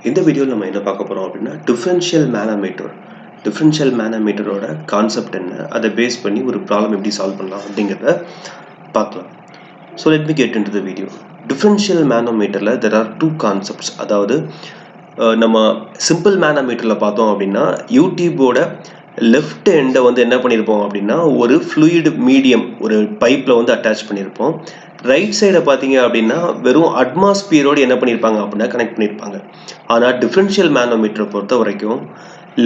இந்த வீடியோவில் நம்ம என்ன பார்க்க போகிறோம் அப்படின்னா டிஃபரன்ஷியல் மேனோமீட்டர். டிஃபரன்ஷியல் மேனோமீட்டரோட கான்செப்ட் என்ன, அதை பேஸ் பண்ணி ஒரு ப்ராப்ளம் எப்படி சால்வ் பண்ணலாம் அப்படிங்கிறத பார்க்கலாம். So let me get into the video. Differential மேனோமீட்டரில் தெர் ஆர் டூ கான்செப்ட்ஸ். அதாவது நம்ம சிம்பிள் மேனோமீட்டரில் பார்த்தோம் அப்படின்னா யூடியூபோட லெஃப்ட் எண்டை வந்து என்ன பண்ணியிருப்போம் அப்படின்னா ஒரு ஃப்ளூயிட் மீடியம் ஒரு பைப்பில் வந்து அட்டாச் பண்ணியிருப்போம். ரைட் சைடை பார்த்தீங்க அப்படின்னா வெறும் அட்மாஸ்பியரோடு என்ன பண்ணியிருப்பாங்க அப்படின்னா கனெக்ட் பண்ணியிருப்பாங்க. ஆனால் டிஃபரன்ஷியல் மேனோமீட்டரை பொறுத்த வரைக்கும்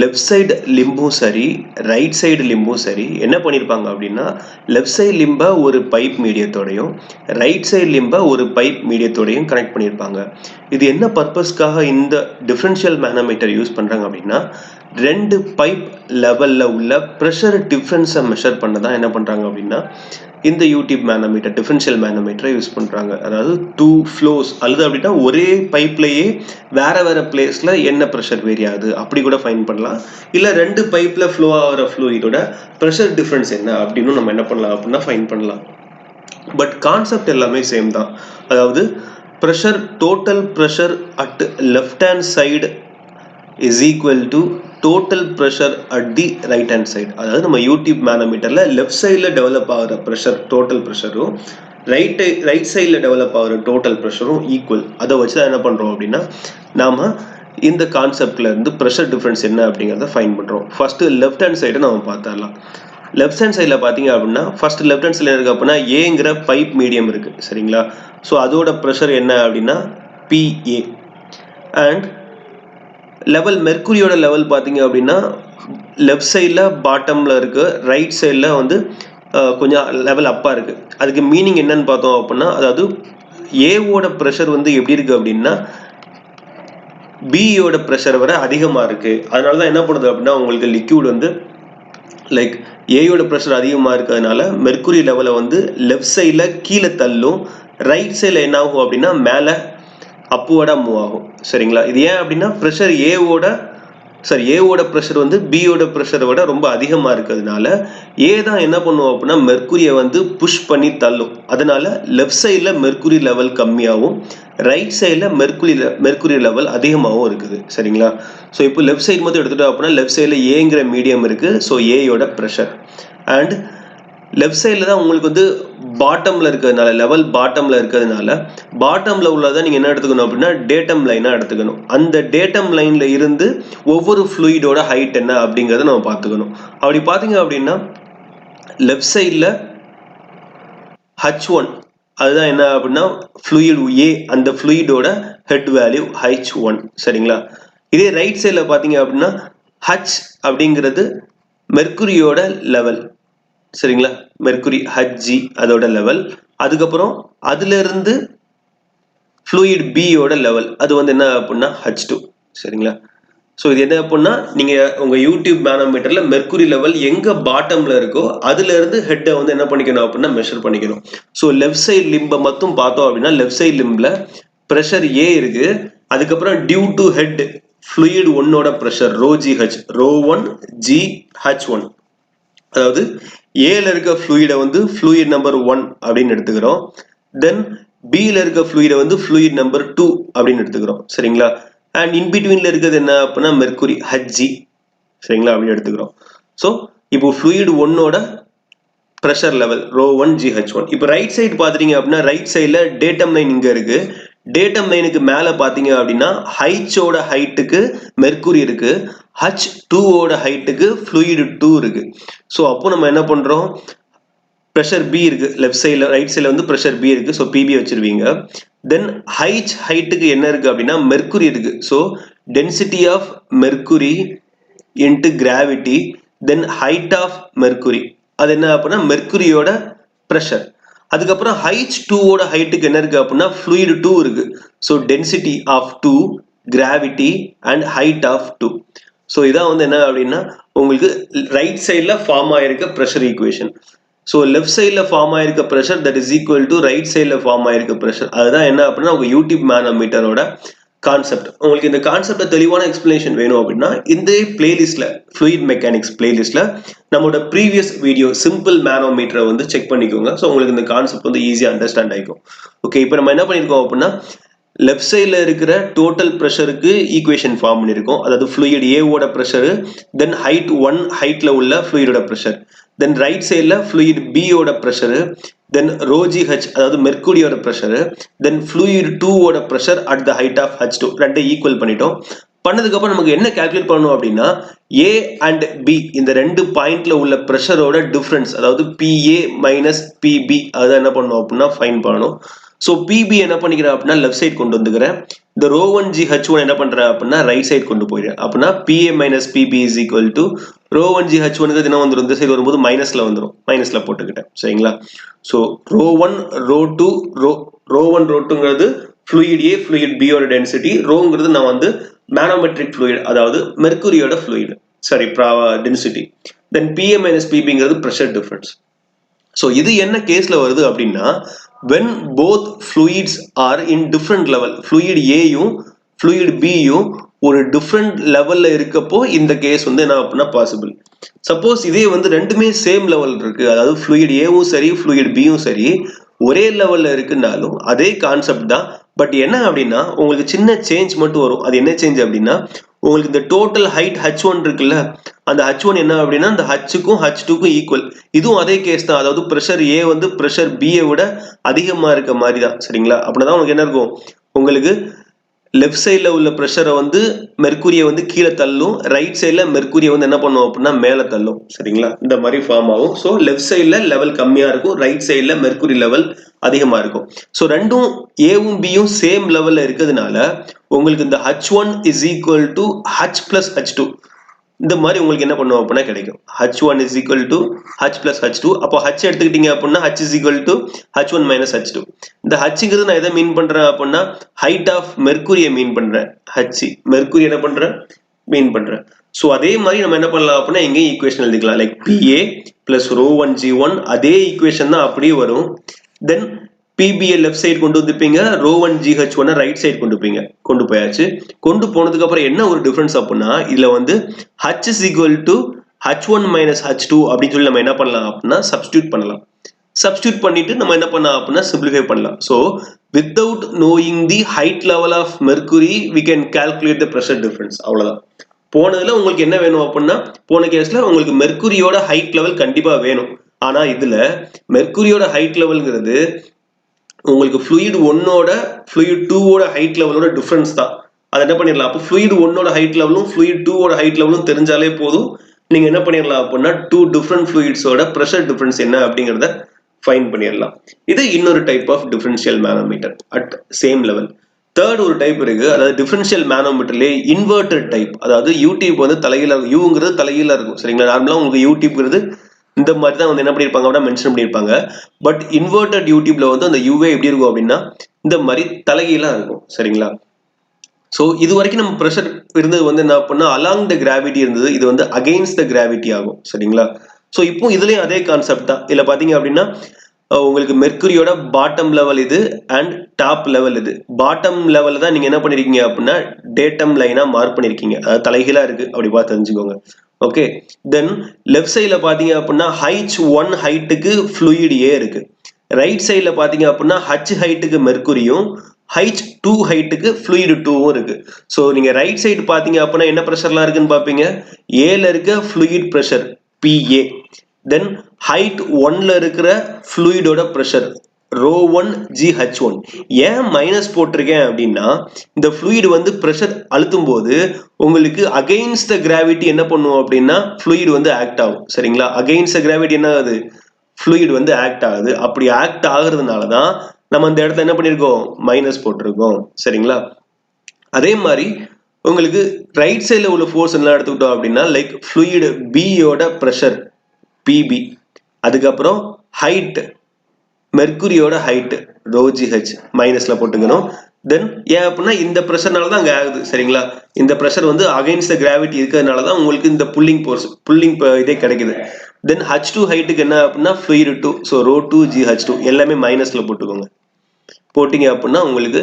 லெஃப்ட் சைடு லிம்பும் சரி ரைட் சைடு லிம்பும் சரி என்ன பண்ணியிருப்பாங்க அப்படின்னா லெஃப்ட் சைடு லிம்பை ஒரு பைப் மீடியத்தோடையும் ரைட் சைடு லிம்பை ஒரு பைப் மீடியத்தோடையும் கனெக்ட் பண்ணியிருப்பாங்க. இது என்ன பர்பஸ்க்காக இந்த டிஃபரன்ஷியல் மேனோமீட்டர் யூஸ் பண்ணுறாங்க அப்படின்னா ரெண்டு பைப் லெவலில் உள்ள ப்ரெஷர் டிஃப்ரென்ஸை மெஷர் பண்ண தான் என்ன பண்ணுறாங்க அப்படின்னா இந்த யூடியூப் மேனோமீட்டர் டிஃபரன்ஷியல் மேனோமீட்டரை யூஸ் பண்ணுறாங்க. அதாவது டூ ஃப்ளோஸ் அல்லது அப்படின்னா ஒரே பைப்லேயே வேற வேற பிளேஸில் என்ன ப்ரெஷர் வேரி ஆகுது அப்படி கூட ஃபைன் பண்ணலாம். இல்லை ரெண்டு பைப்பில் ஃப்ளோ ஆகிற ஃப்ளூயிடோட ப்ரெஷர் டிஃப்ரென்ஸ் என்ன அப்படின்னு நம்ம என்ன பண்ணலாம் அப்படின்னா ஃபைன் பண்ணலாம். பட் கான்செப்ட் எல்லாமே சேம் தான். அதாவது pressure total pressure at left hand side is equal to total pressure at the right hand side. அதாவது நம்ம யூடியூப் மேனோமீட்டரில் லெஃப்ட் சைடில் டெவலப் ஆகிற ப்ரெஷர் டோட்டல் ப்ரெஷரும் ரைட் சைடில் டெவலப் ஆகிற டோட்டல் ப்ரெஷரும் ஈக்குவல். அதை வச்சு தான் என்ன பண்ணுறோம் அப்படின்னா நாம் இந்த கான்செப்டில் இருந்து ப்ரெஷர் டிஃப்ரென்ஸ் என்ன அப்படிங்கிறத ஃபைன் பண்ணுறோம். ஃபஸ்ட்டு லெஃப்ட் ஹேண்ட் சைடை நம்ம பார்த்துடலாம். லெஃப்ட் ஹேண்ட் சைடில் பார்த்தீங்க அப்படின்னா ஃபர்ஸ்ட் லெஃப்ட் ஹேண்ட் சைடில் இருக்குது அப்படின்னா ஏங்கிற பைப் மீடியம் இருக்குது சரிங்களா. ஸோ அதோட ப்ரெஷர் என்ன அப்படின்னா PA. அண்ட் லெவல் மெர்க்குரியோட லெவல் பார்த்தீங்க அப்படின்னா லெஃப்ட் சைடில் பாட்டமில் இருக்குது, ரைட் சைடில் வந்து கொஞ்சம் லெவல் அப்பாக இருக்குது. அதுக்கு மீனிங் என்னன்னு பார்த்தோம் அப்படின்னா அதாவது ஏவோட ப்ரெஷர் வந்து எப்படி இருக்குது அப்படின்னா பியோட ப்ரெஷரை விட அதிகமாக இருக்குது. அதனால தான் என்ன பண்ணுது அப்படின்னா உங்களுக்கு லிக்யூட் வந்து லைக் ஏயோட ப்ரெஷர் அதிகமாக இருக்கிறதுனால மெர்க்குரி லெவலை வந்து லெஃப்ட் சைடில் கீழே தள்ளும், ரைட் சைடில் என்ன ஆகும் அப்படின்னா மேலே அப்வர்டாக மூவ் ஆகும் சரிங்களா. இது ஏன் அப்படின்னா ப்ரெஷர் ஏவோட ப்ரெஷர் வந்து பியோட ப்ரெஷரை விட ரொம்ப அதிகமாக இருக்கிறதுனால ஏ தான் என்ன பண்ணுவோம் அப்படின்னா மெர்க்குரியை வந்து புஷ் பண்ணி தள்ளும். அதனால லெஃப்ட் சைடில் மெர்க்குரி லெவல் கம்மியாகவும் ரைட் சைடில் மெர்க்குரி லெவல் அதிகமாகவும் இருக்குது சரிங்களா. ஸோ இப்போ லெஃப்ட் சைடு மட்டும் எடுத்துட்டோம் அப்படின்னா லெஃப்ட் சைடில் ஏங்கிற மீடியம் இருக்குது. ஸோ ஏயோட ப்ரெஷர் அண்ட் லெஃப்ட் சைடில் தான் உங்களுக்கு வந்து பாட்டமில் இருக்கிறதுனால லெவல் பாட்டமில் இருக்கிறதுனால பாட்டமில் உள்ளதை நீங்கள் என்ன எடுத்துக்கணும் அப்படின்னா டேட்டம் லைனாக எடுத்துக்கணும். அந்த டேட்டம் லைனில் இருந்து ஒவ்வொரு ஃப்ளூயிடோட ஹைட் என்ன அப்படிங்கிறத நம்ம பார்த்துக்கணும். அப்படி பார்த்தீங்க அப்படின்னா லெஃப்ட் சைடில் H1 அதுதான் என்ன அப்படின்னா ஃப்ளூயிட் A, அந்த ஃப்ளூயிடோட ஹெட் வேல்யூ H1 சரிங்களா. இதே ரைட் சைடில் பார்த்தீங்க அப்படின்னா H அப்படிங்கிறது மெர்க்குரியோட லெவல் சரிங்களா. மெர்க்குரி Hg அதோட லெவல். அதுக்கப்புறம் அதுல இருந்து ஃப்ளூயிட் பியோட லெவல் அது வந்து என்ன அப்படின்னா H2 சரிங்களா. ஸோ இது என்ன அப்படின்னா நீங்க உங்க யூடியூப் மேனோமீட்டர்ல மெர்க்குரி லெவல் எங்க பாட்டம்ல இருக்கோ அதுல இருந்து ஹெட்டை வந்து என்ன பண்ணிக்கணும் அப்படின்னா மெஷர் பண்ணிக்கணும். ஸோ லெஃப்ட் சைடு லிம்பை மட்டும் பார்த்தோம் அப்படின்னா லெஃப்ட் சைடு லிம்பில் ப்ரெஷர் A இருக்கு. அதுக்கப்புறம் டியூ டு ஹெட் ஃப்ளூயிட் ஒன்னோட ப்ரெஷர் ρgh ρ1 gh1. அதாவது ஏல இருக்க ஃப்ளூயிடை வந்து ஃப்ளூயிட் நம்பர் 1 அப்படின்னு எடுத்துக்கிறோம். தென் பியில் இருக்க ஃப்ளூயிடை வந்து ஃப்ளூயிட் நம்பர் 2 அப்படின்னு எடுத்துக்கிறோம் சரிங்களா. அண்ட் இன்பிட்வீனில் இருக்கிறது என்ன அப்படின்னா மெர்க்குரி Hg சரிங்களா அப்படின்னு எடுத்துக்கிறோம். ஸோ இப்போ ஃப்ளூயிட் ஒன்னோட ப்ரெஷர் லெவல் ρ1 gh1. இப்போ ரைட் சைடு பார்த்துட்டீங்க அப்படின்னா ரைட் சைடில் டேட்டம் லைன் இங்கே இருக்கு. டேட்டம் லைனுக்கு மேலே பார்த்தீங்க அப்படின்னா ஹைச்சோட ஹைட்டுக்கு மெர்க்குரி இருக்கு, H2ஓட ஹைட்டுக்கு ஃப்ளூயிட் 2 இருக்கு. ஸோ அப்போ நம்ம என்ன பண்ணுறோம் ப்ரெஷர் B இருக்கு லெஃப்ட் சைடில், ரைட் சைடில் வந்து ப்ரெஷர் B இருக்கு. ஸோ PB வச்சிருவீங்க. தென் ஹைட்டுக்கு என்ன இருக்கு அப்படின்னா மெர்க்குரி இருக்கு. So density of mercury into gravity then height of mercury அது என்ன அப்படின்னா மெர்க்குரியோட ப்ரெஷர். அதுக்கப்புறம் H2ஓட ஹைட்டுக்கு என்ன இருக்கு அப்படின்னா ஃப்ளூயிட் 2 இருக்கு. So density of 2 gravity and height of 2. So இதான் வந்து என்ன அப்படின்னா உங்களுக்கு ரைட் சைடில் ஃபார்ம் ஆயிருக்க ப்ரெஷர் ஈக்குவேஷன். ஸோ லெஃப்ட் சைடில் ஃபார்ம் ஆயிருக்க pressure that is equal to right சைடில் ஃபார்ம் ஆயிருக்க ப்ரெஷர். அதுதான் என்ன அப்படின்னா உங்க யூடியூப் மேனோமீட்டரோட கான்செப்ட். உங்களுக்கு இந்த கான்செப்ட தெளிவான எக்ஸ்பிளேஷன் வேணும் அப்படின்னா இந்த பிளேலிஸ்ட்ல ஃப்ளூயிட் மெக்கானிக்ஸ் பிளேலிஸ்ட்ல நம்மளோட ப்ரீவியஸ் வீடியோ சிம்பிள் மேனோமீட்டரை வந்து செக் பண்ணிக்கோங்க. ஸோ உங்களுக்கு இந்த கான்செப்ட் வந்து ஈஸியாக அண்டர்ஸ்டாண்ட் ஆகிக்கும். ஓகே, இப்போ நம்ம என்ன பண்ணியிருக்கோம் அப்படின்னா லெஃப்ட் சைடில் இருக்கிற டோட்டல் ப்ரெஷருக்கு ஈக்குவேஷன் ஃபார்ம் பண்ணியிருக்கோம். அதாவது ஃப்ளூயிட் ஏவோட ப்ரெஷரு, தென் ஹைட் 1 ஹைட்டில் உள்ள ஃப்ளூயிடோட ப்ரெஷர், தென் ரைட் சைடில் ஃப்ளூயிட் பியோட ப்ரெஷரு, தென் ρgh அதாவது மெர்க்குரியோட ப்ரெஷரு, தென் ஃப்ளூயிட் 2ஓட pressure at the height of H2 ரெண்டை ஈக்குவல் பண்ணிட்டோம். பண்ணதுக்கப்புறம் நமக்கு என்ன கால்குலேட் பண்ணணும் அப்படின்னா ஏ அண்ட் பி இந்த ரெண்டு பாயிண்ட்ல உள்ள ப்ரெஷரோட டிஃபரன்ஸ், அதாவது பிஏ மைனஸ் பிபி, அதை என்ன பண்ணணும் அப்படின்னா ஃபைன் பண்ணணும். ஸோ பிபி என்ன பண்ணிக்கிறேன் அப்படின்னா லெஃப்ட் சைட் கொண்டு வந்துக்கிறேன். இந்த ρ1gh1 என்ன பண்றேன் அப்படின்னா ரைட் சைட் கொண்டு போயிடுறேன். அப்படின்னா PA minus PB is equal to ρ1gh1 என்ன வந்துடும், இந்த சைடு வரும்போது மைனஸ்ல வந்துடும், மைனஸ்ல போட்டுக்கிட்டேன். சரிங்களா? ஸோ ρ1 ρ2 ρ1 ρ2ங்கிறது ஃப்ளூயிட் ஏ ஃப்ளூயிட் பியோட டென்சிட்டி, ரோங்கிறது நான் வந்து மேனோமெட்ரிக் ஃப்ளூயிட் அதாவது மெர்க்குரியோட fluid sorry density, then PA minus பிபிங்கிறது ப்ரெஷர் டிஃபரன்ஸ். ஸோ இது என்ன கேஸ்ல வருது அப்படின்னா when both fluids are in different level, fluid ஏயும் fluid பியும் ஒரு டிஃப்ரெண்ட் லெவல்ல இருக்கப்போ இந்த கேஸ் வந்து என்ன அப்படின்னா பாசிபிள். சப்போஸ் இதே வந்து ரெண்டுமே சேம் லெவல் இருக்கு, அதாவது fluid ஏவும் சரி fluid பியும் சரி ஒரே லெவல்ல இருக்குன்னாலும் அதே கான்செப்ட் தான். பட் என்ன அப்படின்னா உங்களுக்கு சின்ன சேஞ்ச் மட்டும் வரும். அது என்ன சேஞ்ச் அப்படின்னா உங்களுக்கு இந்த டோட்டல் ஹைட் H1 இருக்குல்ல, அந்த H1 என்ன அப்படின்னா அந்த H-க்கும் H2க்கும் ஈக்குவல். இதுவும் அதே கேஸ் தான், அதாவது ப்ரெஷர் ஏ வந்து ப்ரெஷர் பியை விட அதிகமா இருக்க மாதிரி தான். சரிங்களா? அப்படின்னா உங்களுக்கு என்ன இருக்கும், உங்களுக்கு லெஃப்ட் சைடில் உள்ள ப்ரெஷரை வந்து மெர்க்குரியை வந்து கீழே தள்ளும், ரைட் சைடில் மெர்க்குரியை வந்து என்ன பண்ணுவோம் அப்படின்னா மேலே தள்ளும். சரிங்களா? இந்த மாதிரி ஃபார்ம் ஆகும். ஸோ லெஃப்ட் சைடில் லெவல் கம்மியாக இருக்கும், ரைட் சைடில் மெர்க்குரி லெவல் அதிகமாக இருக்கும். ஸோ ரெண்டும் ஏவும் பியும் சேம் லெவலில் இருக்கிறதுனால உங்களுக்கு இந்த H1 is equal to H plus H2 இந்த மாதிரி உங்களுக்கு என்ன பண்ணுவோம் அப்படின்னா கிடைக்கும். H1 is equal to H plus H2. அப்போ H எடுத்துக்கிட்டீங்க அப்படின்னா H is equal to H1 minus H2. இந்த Hங்கிறது நான் எதை மீன் பண்றேன் அப்படின்னா ஹைட் ஆஃப் மெர்க்குரியை மீன் பண்றேன். H மெர்க்குரி என்ன பண்றேன் மீன் பண்றேன். ஸோ அதே மாதிரி நம்ம என்ன பண்ணலாம் அப்படின்னா இங்கே ஈக்குவேஷன் எழுதிக்கலாம். லைக் PA பிளஸ் ρ1g1 அதே ஈக்குவேஷன் தான் அப்படியே வரும். தென் பிபிஏ லெஃப்ட் சைடு கொண்டு வந்துப்பீங்க, ρ1gh1 ரைட் சைடு கொண்டு போயாச்சு. கொண்டு போனதுக்கு அப்புறம் என்ன ஒரு டிஃபரன்ஸ் அப்படின்னா இதுல வந்து H is equal to H1 minus H2 அப்படின்னு சொல்லி நம்ம என்ன பண்ணலாம் அப்படின்னா சப்ஸ்டியூட் பண்ணலாம். சப்ஸ்டியூட் பண்ணிட்டு நம்ம என்ன பண்ணலாம் அப்படின்னா சிம்பிளிஃபை பண்ணலாம். So without knowing the height level of mercury we can calculate the pressure difference. அவ்வளவுதான். போனதுல உங்களுக்கு என்ன வேணும் அப்படின்னா போன கேஸ்ல உங்களுக்கு மெர்க்குரியோட ஹைட் லெவல் கண்டிப்பா வேணும். ஆனா இதுல மெர்க்குரியோட ஹைட் லெவல்ங்கிறது உங்களுக்கு ஃப்ளூயிட் 1ஓட ஃப்ளூயிட் 2ஓட ஹைட் லெவலோட டிஃபரன்ஸ் தான். அதை என்ன பண்ணிடலாம், அப்போ ஃப்ளூயிட் 1ஓட ஹைட் லெவலும் ஃப்ளூயிட் 2ஓட ஹைட் லெவலும் தெரிஞ்சாலே போதும். நீங்க என்ன பண்ணிடலாம் அப்படின்னா டூ டிஃப்ரெண்ட் ஃப்ளூயிட்ஸோட ப்ரெஷர் டிஃபரன்ஸ் என்ன அப்படிங்கிறத ஃபைன் பண்ணிடலாம். இது இன்னொரு type of differential manometer at same level. Third ஒரு டைப் இருக்கு, அதாவது டிஃபரன்ஷியல் மேனோமீட்டர்லேயே இன்வெர்டட் டைப். அதாவது யூடியூப் வந்து தலைகீழ, யூங்கிறது தலைகீழ இருக்கும். சரிங்களா? நார்மலா உங்களுக்கு யூடியூப்ங்கிறது இந்த மாதிரி தான் வந்து என்ன பண்ணியிருப்பாங்க அப்படின்னா மென்ஷன் பண்ணியிருப்பாங்க. பட் இன்வெர்டட் யூடியூப்ல வந்து அந்த யூவே எப்படி இருக்கும் அப்படின்னா இந்த மாதிரி தலைகீழா இருக்கும். சரிங்களா? ஸோ இது வரைக்கும் நம்ம ப்ரெஷர் இருந்தது வந்து என்ன பண்ணா அலாங் த கிராவிட்டி இருந்தது, இது வந்து அகெயின்ஸ்ட் த கிராவிட்டி ஆகும். சரிங்களா? ஸோ இப்போ இதுலயும் அதே கான்செப்ட் தான். இதுல பாத்தீங்க அப்படின்னா உங்களுக்கு மெர்க்குரியோட பாட்டம் லெவல் இது அண்ட் டாப் லெவல் இது. பாட்டம் லெவல் தான் நீங்க என்ன பண்ணிருக்கீங்க அப்படின்னா டேட்டம் லைனா மார்க் பண்ணிருக்கீங்க, அதாவது தலைகீழா இருக்கு, அப்படி பார்த்து தெரிஞ்சுக்கோங்க. ஓகே. தென் லெஃப்ட் சைட்ல பாத்தீங்க அப்படின்னா H1 ஹைட்டுக்கு ஃப்ளூயிட் ஏ இருக்கு, ரைட் சைட்ல பாத்தீங்க அப்படின்னா H ஹைட்டுக்கு மெர்க்குரியும் H2 ஹைட்டுக்கு ஃப்ளூயிட் 2வும் இருக்கு. ஸோ நீங்க ரைட் சைடு பாத்தீங்க அப்படின்னா என்ன ப்ரெஷர்லாம் இருக்குன்னு பாப்பீங்க. ஏல இருக்க fluid pressure PA, then height 1ல இருக்கிற ஃப்ளூயிடோட ப்ரெஷர் ρ1gh1. ஏன் மைனஸ் போட்டிருக்கேன் அப்படின்னா இந்த ஃப்ளூயிட் வந்து ப்ரெஷர் அழுத்தும் போது உங்களுக்கு அகெயின்ஸ்ட் த கிராவிட்டி என்ன பண்ணுவோம் அப்படின்னா ஃப்ளூயிட் வந்து ஆக்ட் ஆகும். சரிங்களா? அகெயின்ஸ்ட் த கிராவிட்டி என்ன ஆகுது, ஃப்ளூயிட் வந்து ஆக்ட் ஆகுது. அப்படி ஆக்ட் ஆகுறதுனால தான் நம்ம அந்த இடத்துல என்ன பண்ணிருக்கோம் மைனஸ் போட்டிருக்கோம். சரிங்களா? அதே மாதிரி உங்களுக்கு ரைட் சைட்ல உள்ள ஃபோர்ஸ் என்ன எடுத்துக்கிட்டோம் அப்படின்னா லைக் ஃப்ளூயிட் பியோட ப்ரெஷர் PB, அதுக்கப்புறம் ஹைட் மெர்க்குரியோட ஹைட் ρgh மைனஸ்ல போட்டுக்கணும். தென் ஏன் அப்படின்னா இந்த ப்ரெஷர்னால தான் அங்கே ஆகுது. சரிங்களா? இந்த ப்ரெஷர் வந்து அகைன்ஸ்ட் த கிராவிட்டி இருக்கிறதுனால தான் உங்களுக்கு இந்த புல்லிங் இதே கிடைக்குது. தென் H2 ஹைட்டுக்கு என்ன அப்படின்னா ஃப்ளூயிட் 2, ஸோ ρ2gh2 எல்லாமே மைனஸ்ல போட்டுக்கோங்க. போட்டிங்க அப்படின்னா உங்களுக்கு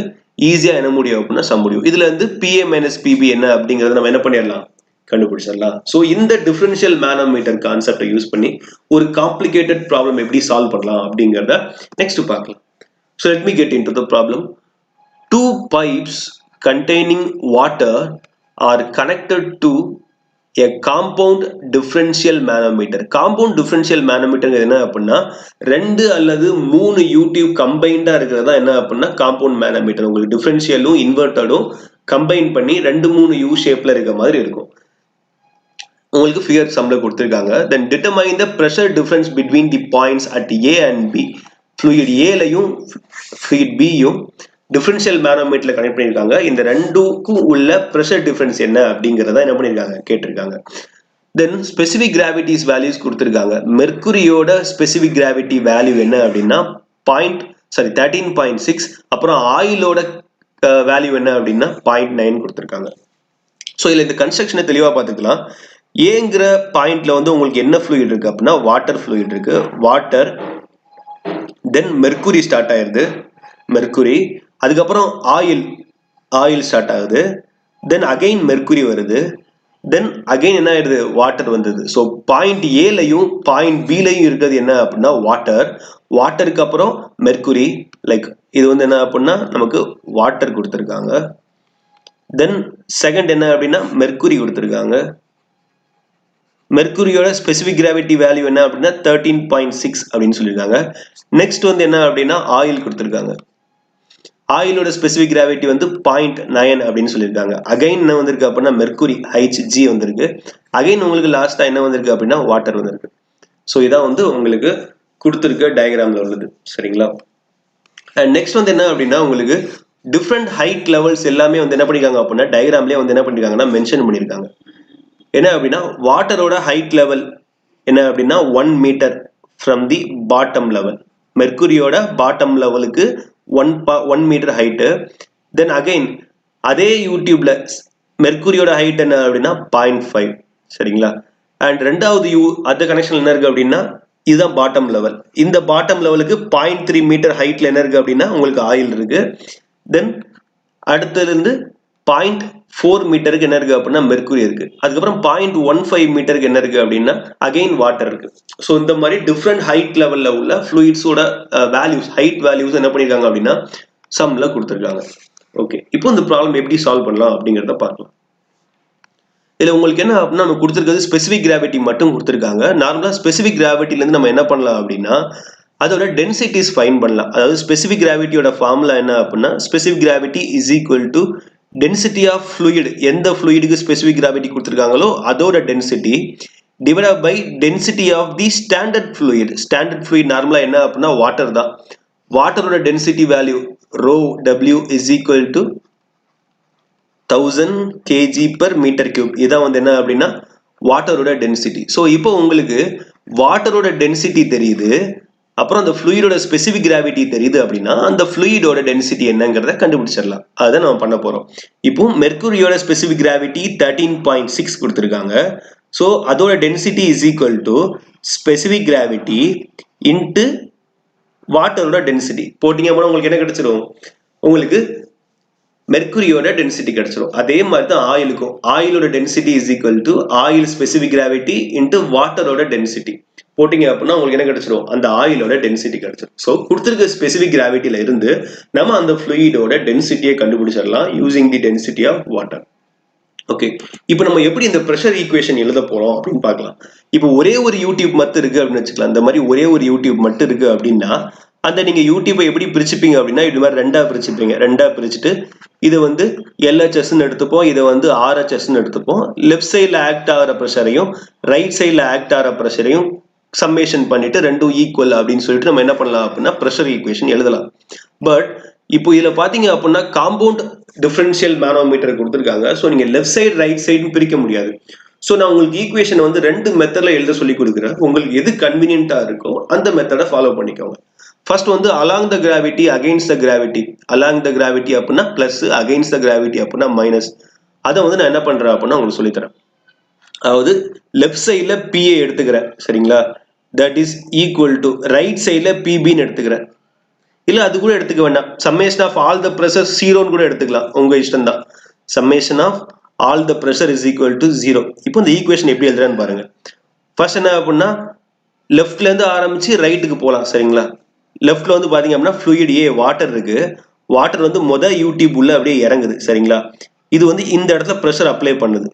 ஈஸியா என்ன முடியும் அப்படின்னா சம் முடியும். இதுல இருந்து PA மைனஸ் PB என்ன அப்படிங்கறத நம்ம என்ன பண்ணிடலாம் கண்டுபிடிச்சிடலாம். ஸோ இந்த டிஃபரன்ஷியல் மேனோமீட்டர் கான்செப்டை யூஸ் பண்ணி ஒரு காம்ப்ளிகேட்டட் ப்ராப்ளம் எப்படி சால்வ் பண்ணலாம் அப்படிங்கிறத நெக்ஸ்ட் பார்க்கலாம். So let me get into the problem. two pipes containing water are connected to a compound differential manometer. Compound differential manometer என்ன அப்படின்னா ரெண்டு அல்லது மூணு யூடியூப் கம்பைண்டா இருக்கிறதா என்ன அப்படின்னா காம்பவுண்ட் மேனோமீட்டர். உங்களுக்கு டிஃபரன்ஷியலும் இன்வெர்டடும் கம்பைன் பண்ணி ரெண்டு மூணு யூ ஷேப்ல இருக்க மாதிரி இருக்கும். உங்களுக்கு ஃபிகர் சம்ல கொடுத்திருக்காங்க. Then determine the pressure difference between the points at A and B. fluid A லையும் fluid B யும் டிஃபரன்ஷியல் மேனோமீட்டர்ல கனெக்ட் பண்ணியிருக்காங்க. இந்த ரெண்டுக்கும் உள்ள ப்ரெஷர் டிஃபரன்ஸ் என்ன அப்படிங்கிறத என்ன பண்ணியிருக்காங்க கேட்டிருக்காங்க. தென் ஸ்பெசிபிக் கிராவிட்டிஸ் வேல்யூஸ் கொடுத்துருக்காங்க. மெர்க்குரியோட ஸ்பெசிபிக் கிராவிட்டி வேல்யூ என்ன அப்படின்னா 13.6. அப்புறம் ஆயிலோட வேல்யூ என்ன அப்படின்னா 0.9 கொடுத்துருக்காங்க. ஸோ இதில் இந்த கன்ஸ்ட்ரக்ஷனை தெளிவாக பார்த்துக்கலாம். ஏங்கிற பாயிண்ட்ல வந்து உங்களுக்கு என்ன ஃப்ளூயிட் இருக்கு அப்படின்னா வாட்டர் ஃப்ளூயிட் இருக்கு. வாட்டர், தென் மெர்க்குரி ஸ்டார்ட் ஆயிருது, மெர்க்குரி, அதுக்கப்புறம் ஆயில் ஸ்டார்ட் ஆகுது, தென் அகைன் மெர்க்குரி வருது, தென் அகைன் என்ன ஆயிடுது வாட்டர் வந்தது. ஸோ பாயிண்ட் ஏலையும் பாயிண்ட் பிலையும் இருக்கிறது என்ன அப்படின்னா வாட்டர். வாட்டருக்கு அப்புறம் மெர்க்குரி, லைக் இது வந்து என்ன அப்படின்னா நமக்கு வாட்டர் கொடுத்துருக்காங்க. தென் செகண்ட் என்ன அப்படின்னா மெர்க்குரி கொடுத்துருக்காங்க. மெர்க்குரியோட ஸ்பெசிபிக் கிராவிட்டி வேல்யூ என்ன அப்படின்னா 13.6 அப்படின்னு சொல்லியிருக்காங்க. நெக்ஸ்ட் வந்து என்ன அப்படின்னா ஆயில் கொடுத்துருக்காங்க. ஆயிலோட ஸ்பெசிபிக் கிராவிட்டி வந்து 0.9 அப்படின்னு சொல்லியிருக்காங்க. அகைன் என்ன வந்திருக்கு அப்படின்னா மெர்க்குரி HG வந்திருக்கு. அகைன் உங்களுக்கு லாஸ்டா என்ன வந்திருக்கு அப்படின்னா வாட்டர் வந்திருக்கு. ஸோ இதான் வந்து உங்களுக்கு கொடுத்துருக்க டயக்ராம்ல உள்ளது. சரிங்களா? அண்ட் நெக்ஸ்ட் வந்து என்ன அப்படின்னா உங்களுக்கு டிஃப்ரெண்ட் ஹைட் லெவல்ஸ் எல்லாமே வந்து என்ன பண்ணிருக்காங்க அப்படின்னா டயக்ராம்லேயே வந்து என்ன பண்ணிருக்காங்கன்னா மென்ஷன் பண்ணியிருக்காங்க. என்ன அப்படின்னா வாட்டரோட ஹைட் லெவல் என்ன அப்படின்னா 1 metre from the bottom level. மெர்க்குரியோட பாட்டம் லெவலுக்கு 1 மீட்டர் ஹைட்டு. தென் அகைன் அதே யூடியூப்ல மெர்க்குரியோட ஹைட் என்ன அப்படின்னா 0.5. சரிங்களா? அண்ட் ரெண்டாவது அந்த கனெக்ஷன் என்ன இருக்கு அப்படின்னா இதுதான் பாட்டம் லெவல். இந்த பாட்டம் லெவலுக்கு 0.3 மீட்டர் ஹைட்ல என்ன இருக்கு அப்படின்னா உங்களுக்கு ஆயில் இருக்கு. தென் அடுத்தது இருந்து 0.4 மீட்டருக்கு என்ன இருக்கு அப்படின்னா மெர்க்குரி இருக்கு. அதுக்கப்புறம் 0.15 மீட்டருக்கு என்ன இருக்கு அப்படின்னா அகைன் வாட்டர் இருக்கு. ஸோ இந்த மாதிரி டிஃப்ரெண்ட் ஹைட் லெவல்ல உள்ள ஃப்ளூயிட்ஸோட வேல்யூஸ், ஹைட் வேல்யூஸ் என்ன பண்ணிருக்காங்க அப்படின்னா சம்ல கொடுத்துருக்காங்க. ஓகே, இப்போ இந்த ப்ராப்ளம் எப்படி சால்வ் பண்ணலாம் அப்படிங்கிறத பார்க்கலாம். இதுல உங்களுக்கு என்ன அப்படின்னா நம்ம கொடுத்துருக்கிறது ஸ்பெசிபிக் கிராவிட்டி மட்டும் கொடுத்துருக்காங்க. நார்மலா ஸ்பெசிபிக் கிராவிட்டில இருந்து நம்ம என்ன பண்ணலாம் அப்படின்னா அதோட டென்சிட்டிஸ் ஃபைன் பண்ணலாம். அதாவது ஸ்பெசிபிக் கிராவிட்டியோட ஃபார்முலா என்ன அப்படின்னா specific gravity is equal to density of fluid, எந்த ஃப்ளூயிடுக்கு ஸ்பெசிபிக் கிராவிட்டி கொடுத்துருக்காங்களோ அதோட density divide by density of the standard fluid. Standard fluid நார்மலா என்ன அப்படின்னா வாட்டர் தான். வாட்டரோட density value rho W is equal to 1000 kg per meter cube. இதான் வந்து என்ன அப்படின்னா வாட்டரோட டென்சிட்டி. ஸோ இப்போ உங்களுக்கு வாட்டரோட டென்சிட்டி தெரியுது, அப்புறம் அந்த ஃப்ளூயிடோட ஸ்பெசிபிக் கிராவிட்டி தெரியுது அப்படின்னா அந்த ஃப்ளூயிடோட டென்சிட்டி என்னங்கிறத கண்டுபிடிச்சிடலாம். அதுதான் நம்ம பண்ண போறோம். இப்போ மெர்க்குரியோட ஸ்பெசிபிக் கிராவிட்டி 13.6 கொடுத்துருக்காங்க. ஸோ அதோட density is equal to specific gravity into வாட்டரோட டென்சிட்டி போட்டிங்க அப்படின்னா உங்களுக்கு என்ன கிடைச்சிடும், உங்களுக்கு மெர்க்குரியோட டென்சிட்டி கிடைச்சிடும். அதே மாதிரி தான் ஆயிலுக்கும். ஆயிலோட density is equal to oil specific gravity into வாட்டரோட டென்சிட்டி போட்டிங்க அப்படின்னா உங்களுக்கு என்ன கிடைச்சிடும், அந்த ஆயிலோட டென்சிட்டி கிடைச்சிடும். ஸோ கொடுத்துருக்க ஸ்பெசிபிக் கிராவிட்டியில இருந்து நம்ம அந்த ஃப்ளூயிடோட டென்சிட்டியை கண்டுபிடிச்சிடலாம் using the density of water. Okay, இப்போ நம்ம எப்படி இந்த ப்ரெஷர் ஈக்குவேஷன் எழுத போறோம் அப்படின்னு பார்க்கலாம். இப்போ ஒரே ஒரு யூடியூப் மட்டும் இருக்கு அப்படின்னு வச்சுக்கலாம். இந்த மாதிரி ஒரே ஒரு யூடியூப் மட்டும் இருக்கு அப்படின்னா அந்த நீங்க யூடியூப்பை எப்படி பிரிச்சுப்பீங்க அப்படின்னா இது மாதிரி ரெண்டா பிரிச்சுப்பீங்க. ரெண்டா பிரிச்சுட்டு இதை வந்து LHSன்னு எடுத்துப்போம், இதை வந்து RHSன்னு எடுத்துப்போம். லெஃப்ட் சைட்ல ஆக்ட் ஆகிற ப்ரெஷரையும் ரைட் சைட்ல ஆக்ட் ஆகிற ப்ரெஷரையும் சம்மேஷன் பண்ணிட்டு ரெண்டும் ஈக்குவல் அப்படின்னு சொல்லிட்டு நம்ம என்ன பண்ணலாம் அப்படின்னா ப்ரெஷர் ஈக்குவேஷன் எழுதலாம். பட் இப்போ இதுல பாத்தீங்க அப்படின்னா காம்பவுண்ட் டிஃபரன்ஷியல் மேனோமீட்டர் கொடுத்துருக்காங்க. ஸோ நீங்க லெஃப்ட் சைடு ரைட் சைடுன்னு பிரிக்க முடியாது. ஸோ நான் உங்களுக்கு ஈக்குவேஷன் வந்து ரெண்டு மெத்தட்ல எழுத சொல்லி கொடுக்குறேன். உங்களுக்கு எது கன்வீனியன்ட்டா இருக்கோ அந்த மெத்தடை ஃபாலோ பண்ணிக்கோங்க. ஃபர்ஸ்ட் வந்து along the gravity against the gravity. Along the gravity அப்படின்னா பிளஸ், அகைன்ஸ்ட் த கிராவிட்டி அப்படின்னா மைனஸ். அதை வந்து நான் என்ன பண்றேன் அப்படின்னா உங்களுக்கு சொல்லித்தரேன். அதாவது லெஃப்ட் சைட்ல PA எடுத்துக்கிறேன். சரிங்களா? That is equal to right சைட்ல PBன்னு எடுத்துக்கிறேன். இல்ல அது கூட எடுத்துக்க வேண்டாம். Summation of all the pressure 0ன்னு கூட எடுத்துக்கலாம், உங்க இஷ்டம் தான். Summation of all the pressure is equal to 0. இப்போ இந்த ஈக்குவேஷன் எப்படி எழுதுறேன்னு பாருங்க. ஃபர்ஸ்ட் என்ன அப்படின்னா லெஃப்ட்ல இருந்து ஆரம்பிச்சு ரைட்டுக்கு போகலாம். சரிங்களா? லெஃப்ட்ல வந்து பாத்தீங்க அப்படின்னா ஃப்ளூயிட் A வாட்டர் இருக்கு. வாட்டர் வந்து யூடியூப் உள்ள அப்படியே இறங்குது சரிங்களா. இது வந்து இந்த இடத்துல ப்ரெஷர் அப்ளை பண்ணுது.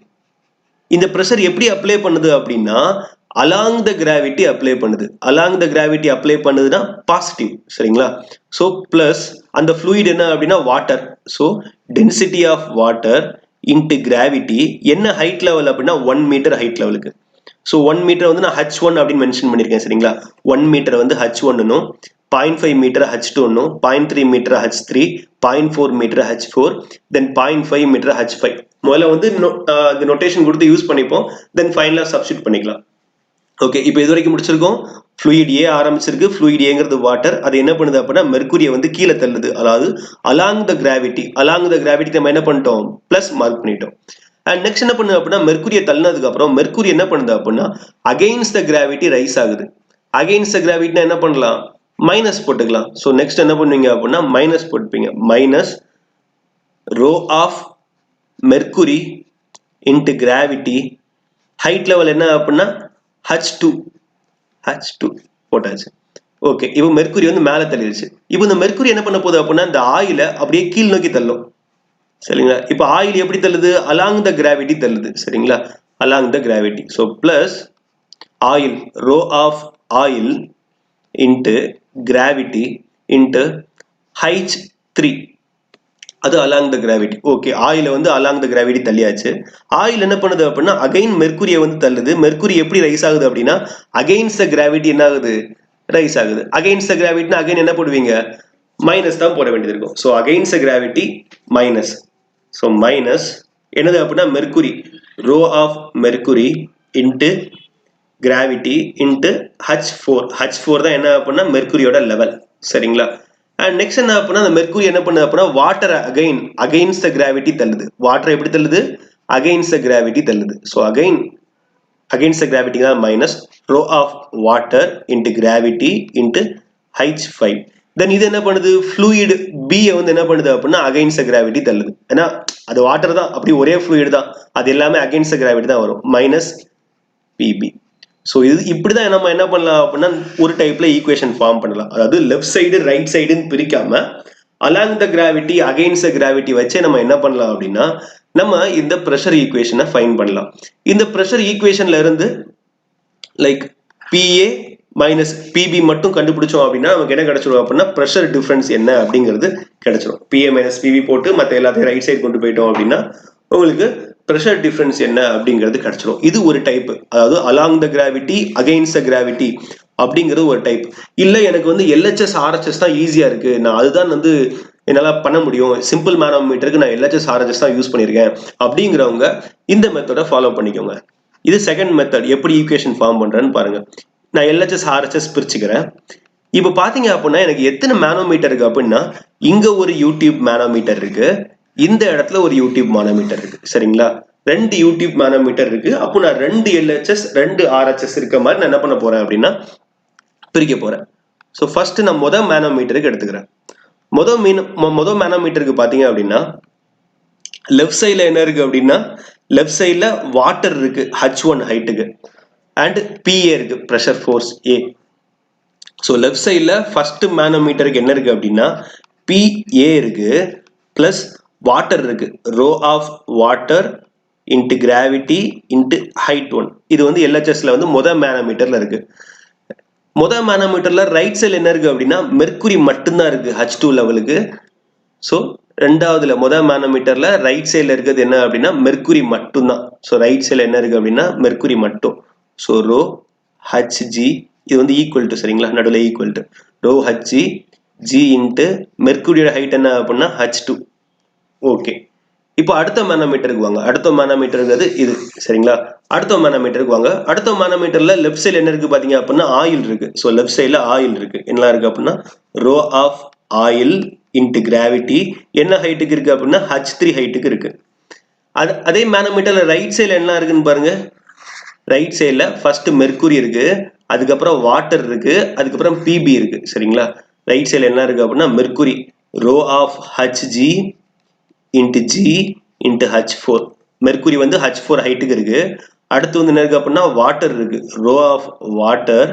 இந்த ப்ரெஷர் எப்படி அப்ளை பண்ணுது அப்படின்னா அலாங் த கிராவிட்டி அப்ளை பண்ணுது. அலாங் த கிராவிட்டி அப்ளை பண்ணுதுன்னா பாசிட்டிவ் சரிங்களா. ஸோ பிளஸ் அந்த ஃப்ளூயிட் என்ன அப்படின்னா water. So density of water into gravity என்ன ஹைட் லெவல் அப்படின்னா 1 மீட்டர் ஹைட் லெவலுக்கு. ஸோ 1 மீட்டர் வந்து நான் H1 அப்படின்னு மென்ஷன் பண்ணியிருக்கேன் சரிங்களா. 1 மீட்டர் வந்து H1 0.5 metre H2 0.3 metre H3 0.4 metre H4 then 0.5 metre H5. முதல்ல வந்து இந்த நோட்டேஷன் கொடுத்து யூஸ் பண்ணிப்போம், தென் ஃபைனலாக சப்ஸ்டிட் பண்ணிக்கலாம். ஓகே, இப்போ இது வரைக்கும் முடிச்சிருக்கோம். ஃப்ளூயிட் ஏ ஆரம்பிச்சிருக்கு. ஃப்ளூயிட் ஏங்கிறது வாட்டர். அது என்ன பண்ணுது அப்படின்னா மெர்க்குரியை வந்து கீழே தள்ளுது. அதாவது along the gravity. Along the gravity நம்ம என்ன பண்ணிட்டோம், பிளஸ் மார்க் பண்ணிட்டோம். அண்ட் நெக்ஸ்ட் என்ன பண்ணுது அப்படின்னா மெர்க்குரியை தள்ளினதுக்கு அப்புறம் மெர்க்குரி என்ன பண்ணுது அப்படின்னா அகைன்ஸ்ட் த கிராவிட்டி ரைஸ் ஆகுது. அகைன்ஸ்ட் த கிராவிட்டினா என்ன பண்ணலாம், மைனஸ் போட்டுக்கலாம். ஸோ நெக்ஸ்ட் என்ன பண்ணுவீங்க அப்படின்னா மைனஸ் போட்டுப்பீங்க. Minus rho of mercury into gravity height level என்ன அப்படின்னா H2 போட்டாச்சு. ஓகே, இப்போ மெர்க்குரி வந்து மேலே தள்ளிடுச்சு. இப்போ இந்த மெர்க்குரி என்ன பண்ண போகுது அப்படின்னா இந்த ஆயில அப்படியே கீழ் நோக்கி தள்ளும் சரிங்களா. இப்போ ஆயில் எப்படி தள்ளுது, அலாங் த கிராவிட்டி தள்ளுது சரிங்களா. Along the gravity. So plus oil, rho of oil into gravity into H3 அது அலாங் த கிராவிட்டி. ஓகே, ஆயில வந்து அலாங் த கிராவிட்டி தள்ளியாச்சு. ஆயில் என்ன பண்ணுது அப்படின்னா அகைன் மெர்க்குரியை வந்து தள்ளுது. மெர்க்குரி எப்படி ரைஸ் ஆகுது அப்படின்னா அகைன்ஸ்ட் த கிராவிட்டி என்ன ஆகுது, ரைஸ் ஆகுது. அகைன்ஸ்ட் த கிராவிட்டினா அகைன் என்ன போடுவீங்க, மைனஸ் தான் போட வேண்டியது இருக்கும். So against the gravity minus. So minus என்னது அப்படின்னா mercury, rho of mercury into gravity into H4 தான் என்ன அப்படின்னா மெர்க்குரியோட லெவல் சரிங்களா. அண்ட் நெக்ஸ்ட் என்ன அப்படின்னா அந்த மெர்க்குரி என்ன பண்ணுது அப்படின்னா வாட்டர் அகைன்ஸ்ட் த கிராவிட்டி தள்ளுது. வாட்டர் எப்படி தள்ளுது, அகைன்ஸ்ட் த கிராவிட்டி தள்ளுது. ஸோ அகைன்ஸ்ட் த கிராவிட்டி தான் minus rho of water into gravity into H5. Then இது என்ன பண்ணுது, ஃப்ளூயிட் B வந்து என்ன பண்ணுது அப்படின்னா அகைன்ஸ்ட் த கிராவிட்டி தள்ளுது. ஏன்னா அது வாட்டர் தான், அப்படி ஒரே ஃப்ளூயிட் தான், அது எல்லாமே அகைன்ஸ்ட் த கிராவிட்டி தான் வரும். Minus PB. ஸோ இது இப்படிதான் நம்ம என்ன பண்ணலாம் அப்படின்னா ஒரு டைப்ல ஈக்குவேஷன் ஃபார்ம் பண்ணலாம். அதாவது லெஃப்ட் சைடு ரைட் சைடுன்னு பிரிக்காம along the gravity against the gravity வச்சு நம்ம என்ன பண்ணலாம் அப்படின்னா நம்ம இந்த ப்ரெஷர் ஈக்குவேஷனை ஃபைன் பண்ணலாம். இந்த ப்ரெஷர் ஈக்குவேஷன்ல இருந்து லைக் PA மைனஸ் PB மட்டும் கண்டுபிடிச்சோம் அப்படின்னா நமக்கு என்ன கிடைச்சிடும் அப்படின்னா ப்ரெஷர் டிஃபரன்ஸ் என்ன அப்படிங்கிறது கிடைச்சிடும். PA மைனஸ் PB போட்டு மற்ற எல்லாத்தையும் ரைட் சைடு கொண்டு போயிட்டோம் அப்படின்னா உங்களுக்கு ப்ரெஷர் டிஃபரன்ஸ் என்ன அப்படிங்கிறது கிடைச்சிடும். இது ஒரு டைப், அதாவது along the gravity against the gravity அப்படிங்கிறது ஒரு டைப். இல்லை எனக்கு வந்து LHS RHS தான் ஈஸியா இருக்கு, நான் அதுதான் வந்து என்னால் பண்ண முடியும், சிம்பிள் மேனோமீட்டருக்கு நான் LHS RHS தான் யூஸ் பண்ணியிருக்கேன் அப்படிங்கிறவங்க இந்த மெத்தடை ஃபாலோ பண்ணிக்கோங்க. இது செகண்ட் மெத்தட். எப்படி ஈக்குவேஷன் ஃபார்ம் பண்றேன்னு பாருங்க. நான் LHS RHS பிரிச்சுக்கிறேன். இப்போ பாத்தீங்க அப்படின்னா எனக்கு எத்தனை மேனோமீட்டர் இருக்கு அப்படின்னா இங்க ஒரு யூடியூப் மேனோமீட்டர் இருக்கு, இந்த இடத்துல ஒரு யூடியூப் மேனோமீட்டர் இருக்கு சரிங்களா. 2 யூடியூப் மேனோமீட்டர் இருக்கு. அப்போ நான் 2 LHS 2 RHS இருக்க மாதிரி நான் என்ன பண்ண போறேன் அப்படின்னா பிரிக்க போறேன். ஸோ ஃபர்ஸ்ட் நான் முதல் மேனோமீட்டருக்கு எடுத்துக்கிறேன். முதல் மேனோமீட்டருக்கு பாத்தீங்க அப்படின்னா லெஃப்ட் சைட்ல என்ன இருக்கு அப்படின்னா லெஃப்ட் சைட்ல வாட்டர் இருக்கு H1 ஹைட்டுக்கு அண்ட் PA இருக்கு, pressure force A. So left சைட்ல ஃபர்ஸ்ட் மேனோமீட்டருக்கு என்ன இருக்கு அப்படின்னா PA இருக்கு பிளஸ் வாட்டர் இருக்கு, rho of water into gravity into height 1. இது வந்து LHSல வந்து முதல் மேனோமீட்டர்ல இருக்கு. முதல் மேனோமீட்டர்ல ரைட் சைட்ல என்ன இருக்கு அப்படின்னா மெர்க்குரி மட்டும்தான் இருக்கு H2 லெவலுக்கு. ஸோ ரெண்டாவதுல முதல் மேனோமீட்டர்ல ரைட் சைட்ல இருக்கிறது என்ன அப்படின்னா மெர்க்குரி மட்டும்தான். ஸோ ரைட் சைட்ல என்ன இருக்கு அப்படின்னா மெர்க்குரி மட்டும். ஸோ ரோ HG இது வந்து ஈக்குவல் டு சரிங்களா, நடுவில் equal to rho HG G into மெர்க்குரியோட ஹைட் என்ன அப்படின்னா H2. ஓகே, இப்போ அடுத்த மேனோமீட்டருக்கு வாங்க. அடுத்த மேனோமீட்டருங்கிறது இது சரிங்களா. அடுத்த மேனோமீட்டருக்கு வாங்க. அடுத்த மேனோமீட்டர்ல லெஃப்ட் சைட்ல என்ன இருக்கு பாத்தீங்க அப்படின்னா ஆயில் இருக்கு. ஸோ லெஃப்ட் சைட்ல ஆயில் இருக்கு. என்ன இருக்கு அப்படின்னா rho of oil into gravity என்ன ஹைட்டுக்கு இருக்கு அப்படின்னா H3 ஹைட்டுக்கு இருக்கு. அதே மேனோமீட்டர்ல ரைட் சைட்ல என்ன இருக்குன்னு பாருங்க. ரைட் சைட்ல ஃபர்ஸ்ட் மெர்க்குரி இருக்கு, அதுக்கப்புறம் வாட்டர் இருக்கு, அதுக்கப்புறம் PB இருக்கு சரிங்களா. ரைட் சைட்ல என்ன இருக்கு அப்படின்னா mercury, rho of HG into G into H4. Mercury வந்து H4 ஹைட்டுக்கு இருக்கு. அடுத்து வந்து என்ன இருக்கு அப்படின்னா வாட்டர் இருக்கு, rho of water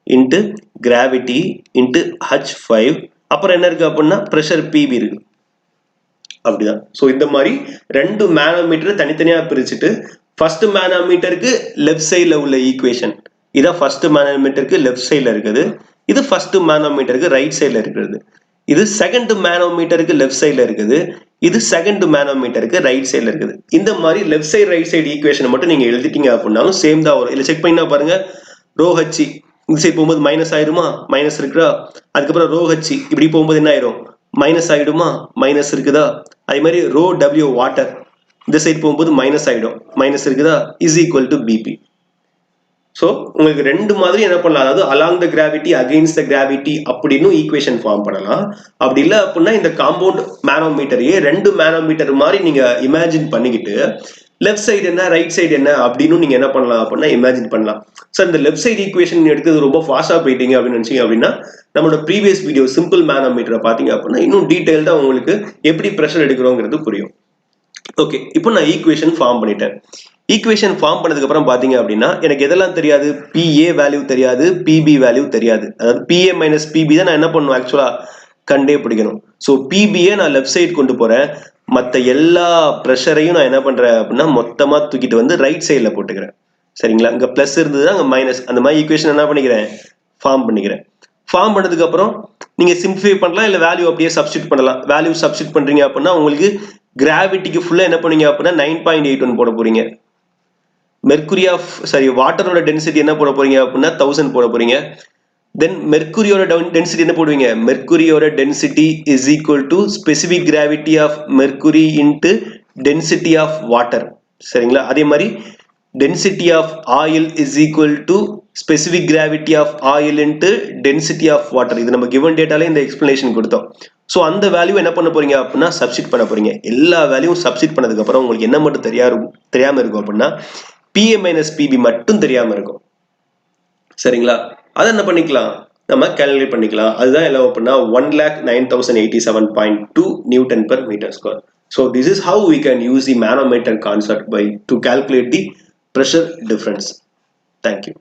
into gravity into H5. அப்புறம் என்ன இருக்கு அப்படின்னா ப்ரெஷர் PB இருக்கு. அப்படிதான். ஸோ இந்த மாதிரி 2 மேனோமீட்டர் தனித்தனியாக பிரிச்சுட்டு ஃபர்ஸ்ட் மேனோமீட்டருக்கு லெஃப்ட் சைடில் உள்ள ஈக்குவேஷன் இதான் ஃபர்ஸ்ட் மேனோமீட்டருக்கு லெஃப்ட் சைடில் இருக்குது. இது ஃபர்ஸ்ட் மேனோமீட்டருக்கு ரைட் சைடில் இருக்கிறது. இது செகண்ட் மேனோமீட்டருக்கு லெஃப்ட் சைடில் இருக்குது. இது செகண்ட் மேனோமீட்டருக்கு ரைட் சைடில் இருக்குது. இந்த மாதிரி left side right side equation மட்டும் நீங்க எழுதிட்டீங்க அப்படின்னாலும் சேம் தான் வரும். இல்லை செக் பண்ணா பாருங்க, ரோ ஹச் இந்த சைடு போகும்போது மைனஸ் ஆயிடுமா, மைனஸ் இருக்குதா. அதுக்கப்புறம் ரோ ஹச் இப்படி போகும்போது என்ன ஆயிரும், மைனஸ் ஆயிடுமா, மைனஸ் இருக்குதா. அதே மாதிரி ரோ டபிள்யூ வாட்டர் இந்த சைடு போகும்போது மைனஸ் ஆயிடும், மைனஸ் இருக்குதா, is equal to PB. So உங்களுக்கு ரெண்டு மாதிரி என்ன பண்ணலாம், அதாவது along the gravity against the gravity அப்படின்னு ஈக்குவேஷன் ஃபார்ம் பண்ணலாம். அப்படி இல்லை அப்படின்னா இந்த காம்பவுண்ட் மேனோமீட்டரையே 2 மேனோமீட்டர் மாதிரி நீங்க இமேஜின் பண்ணிக்கிட்டு லெஃப்ட் சைடு என்ன ரைட் சைடு என்ன அப்படின்னு நீங்க என்ன பண்ணலாம் அப்படின்னா இமேஜின் பண்ணலாம். சார் இந்த லெஃப்ட் சைடு ஈக்குவேஷன் எடுத்தது ரொம்ப ஃபாஸ்டா போயிட்டீங்க அப்படின்னு நினைச்சீங்க அப்படின்னா நம்மளோட ப்ரீவியஸ் வீடியோ சிம்பிள் மேனோமீட்டரை பார்த்தீங்க அப்படின்னா இன்னும் டீடைல்டா உங்களுக்கு எப்படி ப்ரெஷர் எடுக்கிறோங்கிறது புரியும். ஓகே, இப்போ நான் ஈக்குவேஷன் ஃபார்ம் பண்ணிட்டேன். ஈக்குவேஷன் ஃபார்ம் பண்ணதுக்கு அப்புறம் பாத்தீங்க அப்படின்னா எனக்கு எதெல்லாம் தெரியாது, பிஏ வேல்யூ தெரியாது, பிபி வேல்யூ தெரியாது. அதாவது பிஏ மைனஸ் பிபி தான் நான் என்ன பண்ணுவேன் ஆக்சுவலா கண்டே பிடிக்கணும். ஸோ பிபிஏ நான் லெஃப்ட் சைடு கொண்டு போறேன், மற்ற எல்லா ப்ரெஷரையும் நான் என்ன பண்றேன் அப்படின்னா மொத்தமா தூக்கிட்டு வந்து ரைட் சைடில் போட்டுக்கிறேன். சரிங்களா, இங்க பிளஸ் இருந்தது அங்க மைனஸ், அந்த மாதிரி ஈக்குவேஷன் என்ன பண்ணிக்கிறேன் ஃபார்ம் பண்ணிக்கிறேன். ஃபார்ம் பண்ணதுக்கு அப்புறம் நீங்க சிம்பிளிஃபை பண்ணலாம், இல்லை வேல்யூ அப்படியே சப்ஸ்டியூட் பண்ணலாம். வேல்யூ சப்ஸ்டியூட் பண்றீங்க அப்படின்னா உங்களுக்கு கிராவிட்டிக்கு ஃபுல்லா என்ன பண்ணீங்க அப்படின்னா 9.81 போட போறீங்க. மெர்க்குரி ஆஃப் வாட்டரோட டென்சிட்டி என்ன போட போறீங்க அப்படின்னா 1000 போட போறீங்க. தென் மெர்க்குரியோட டென்சிட்டி என்ன போடுவீங்க, மெர்க்குரியோட density is equal to specific gravity of mercury into density of water. சரிங்களா, அதே மாதிரி density of oil is equal to specific gravity of oil into density of water. இது நம்ம கிவன் டேட்டாலே இந்த எக்ஸ்பிளனேஷன் கொடுத்தோம். ஸோ அந்த வேல்யூ என்ன பண்ண போறீங்க அப்படின்னா சப்ஸ்டிட் பண்ண போறீங்க. எல்லா வேல்யூ சப்ஸ்டிட் பண்ணதுக்கு அப்புறம் உங்களுக்கு என்ன மட்டும் தெரியாம இருக்கும் அப்படின்னா பிஏ மைனஸ் பிபி மட்டும் தெரியாம இருக்கும். சரிங்களா, அதை என்ன பண்ணிக்கலாம், நம்ம கால்குலேட் பண்ணிக்கலாம். அதுதான் எல்லாம் அப்படின்னா 1,09,087.2 Newton per meter square. So this is how we can use the manometer concept to calculate the pressure difference. Thank you.